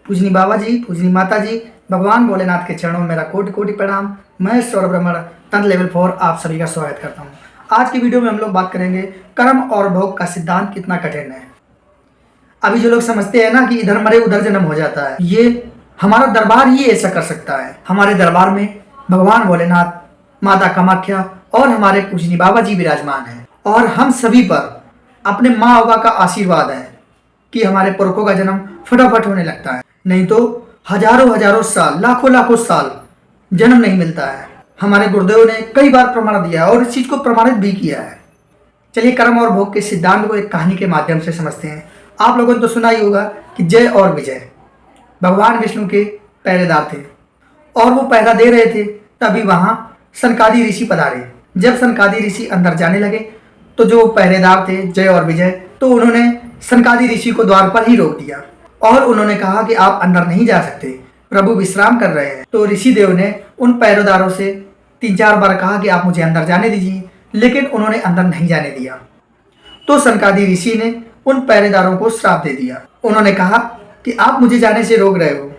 पूजनी बाबा जी, पूजनी माता जी, भगवान भोलेनाथ के चरणों में मेरा कोटि कोटि प्रणाम। मैं सौरभ ब्रह्मण तंत्र लेवल 4 आप सभी का स्वागत करता हूँ। आज की वीडियो में हम लोग बात करेंगे कर्म और भोग का सिद्धांत कितना कठिन है। अभी जो लोग समझते हैं ना कि इधर मरे उधर जन्म हो जाता है, ये हमारा दरबार ही ऐसा कर सकता है। हमारे दरबार में भगवान भोलेनाथ, माता कामाख्या और हमारे पूजनी बाबा जी विराजमान हैं और हम सभी पर अपने माँ बाबा का आशीर्वाद है कि हमारे पुरखों का जन्म फटाफट होने लगता है, नहीं तो हजारों हजारों साल, लाखों लाखों साल जन्म नहीं मिलता है। हमारे गुरुदेव ने कई बार प्रमाण दिया है और इस चीज को प्रमाणित भी किया है। चलिए कर्म और भोग के सिद्धांत को एक कहानी के माध्यम से समझते हैं। आप लोगों ने तो सुना ही होगा कि जय और विजय भगवान विष्णु के पहरेदार थे और वो पहरा दे रहे थे। तभी वहां सनकादि ऋषि पधारे। जब सनकादि ऋषि अंदर जाने लगे तो जो पहरेदार थे जय और विजय, तो उन्होंने सनकादि ऋषि को द्वार पर ही रोक दिया और उन्होंने कहा कि आप अंदर नहीं जा सकते, प्रभु विश्राम कर रहे हैं। तो ऋषि देव ने उन पहरेदारों से 3-4 बार कहा कि आप मुझे अंदर जाने दीजिए, लेकिन उन्होंने अंदर नहीं जाने दिया। तो सनकादि ऋषि ने उन पहरेदारों को श्राप दे दिया। उन्होंने कहा कि आप मुझे जाने से रोक रहे हो,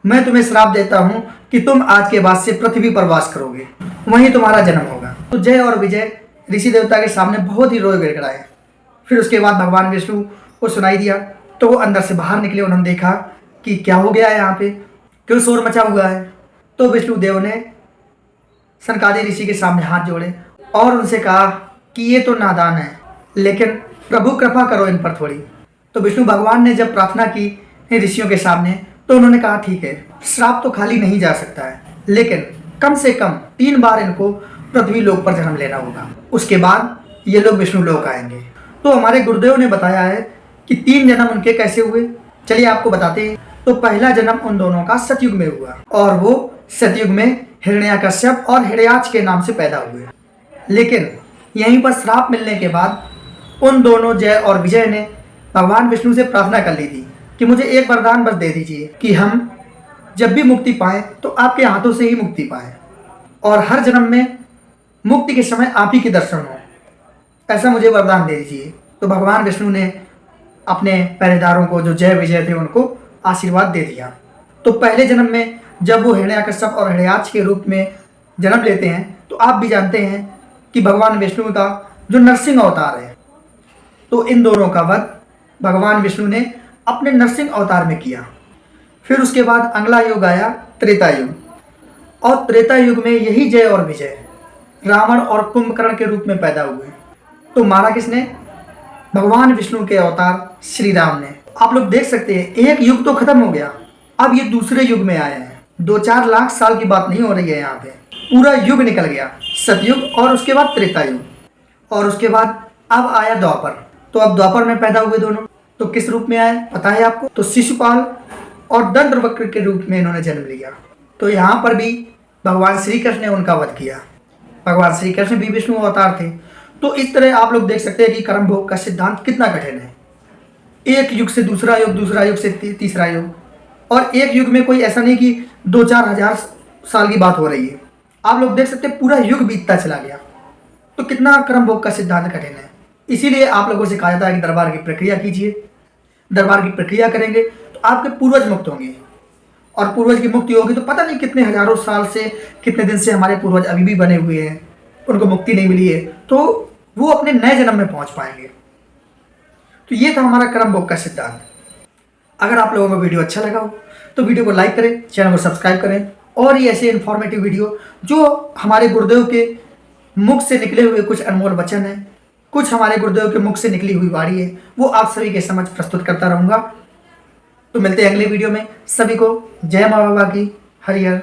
मैं तुम्हें श्राप देता हूँ कि तुम आज के बाद से पृथ्वी पर वास करोगे, वहीं तुम्हारा जन्म होगा। तो जय और विजय ऋषि देवता के सामने बहुत ही रोए गिड़गिड़ाए। फिर उसके बाद भगवान विष्णु को सुनाई दिया तो वो अंदर से बाहर निकले। उन्होंने देखा कि क्या हो गया है, यहाँ पे क्यों शोर मचा हुआ है। तो विष्णु देव ने सनकादि ऋषि के सामने हाथ जोड़े और उनसे कहा कि ये तो नादान है, लेकिन प्रभु कृपा करो इन पर थोड़ी। तो विष्णु भगवान ने जब प्रार्थना की ऋषियों के सामने, तो उन्होंने कहा ठीक है, श्राप तो खाली नहीं जा सकता है, लेकिन कम से कम 3 बार इनको पृथ्वी लोक पर जन्म लेना होगा, उसके बाद ये लोग विष्णु लोक आएंगे। तो हमारे गुरुदेव ने बताया है कि 3 जन्म उनके कैसे हुए। चलिए आपको बताते हैं। तो पहला जन्म उन दोनों का सतयुग में हुआ और वो सतयुग में हिरण्याकश्यप और हिरण्याक्ष के नाम से पैदा हुए। लेकिन यहीं पर श्राप मिलने के बाद उन दोनों जय और विजय ने भगवान विष्णु से प्रार्थना कर ली थी कि मुझे एक वरदान बस दे दीजिए कि हम जब भी मुक्ति पाएं तो आपके हाथों से ही मुक्ति पाएं और हर जन्म में मुक्ति के समय आप ही के दर्शन हो, ऐसा मुझे वरदान दे दीजिए। तो भगवान विष्णु ने अपने पहरेदारों को, जो जय विजय थे, उनको आशीर्वाद दे दिया। तो पहले जन्म में जब वो हिरण्याकश्यप और हिरण्याक्ष के रूप में जन्म लेते हैं, तो आप भी जानते हैं कि भगवान विष्णु का जो नरसिंह अवतार है, तो इन दोनों का वध भगवान विष्णु ने अपने नरसिंह अवतार में किया। फिर उसके बाद अगला युग आया त्रेता युग, और त्रेता युग में यही जय और विजय रावण और कुंभकर्ण के रूप में पैदा हुए। तो मारा किसने? भगवान विष्णु के अवतार श्री राम ने। आप लोग देख सकते हैं एक युग तो खत्म हो गया, अब ये दूसरे युग में आए हैं। 2-4 लाख साल की बात नहीं हो रही है, यहाँ पे पूरा युग निकल गया, सतयुग और उसके बाद त्रेता युग, और उसके बाद अब आया द्वापर। तो अब द्वापर में पैदा हुए दोनों। तो किस रूप में आए पता है आपको? तो शिशुपाल और दंत्रवक्र के रूप में इन्होंने जन्म लिया। तो यहाँ पर भी भगवान श्री कृष्ण ने उनका वध किया। भगवान श्री कृष्ण भी विष्णु अवतार थे। तो इस तरह आप लोग देख सकते हैं कि कर्म भोग का सिद्धांत कितना कठिन है। एक युग से दूसरा युग, दूसरा युग से तीसरा युग, और एक युग में कोई ऐसा नहीं कि 2-4 हजार साल की बात हो रही है। आप लोग देख सकते हैं पूरा युग बीतता चला गया। तो कितना कर्म भोग का सिद्धांत कठिन है। इसीलिए आप लोगों से कहा जाता है कि दरबार की प्रक्रिया कीजिए। दरबार की प्रक्रिया करेंगे तो आपके पूर्वज मुक्त होंगे, और पूर्वज की मुक्ति होगी तो पता नहीं कितने हजारों साल से, कितने दिन से हमारे पूर्वज अभी भी बने हुए हैं, उनको मुक्ति नहीं मिली है, तो वो अपने नए जन्म में पहुंच पाएंगे। तो ये था हमारा कर्म भोग का सिद्धांत। अगर आप लोगों को वीडियो अच्छा लगा हो तो वीडियो को लाइक करें, चैनल को सब्सक्राइब करें, और ये ऐसे इन्फॉर्मेटिव वीडियो जो हमारे गुरुदेव के मुख से निकले हुए कुछ अनमोल वचन है, कुछ हमारे गुरुदेव के मुख से निकली हुई वाणी है, वो आप सभी के समझ प्रस्तुत करता रहूँगा। तो मिलते हैं अगले वीडियो में। सभी को जय माँ बाबा की। हरिहर।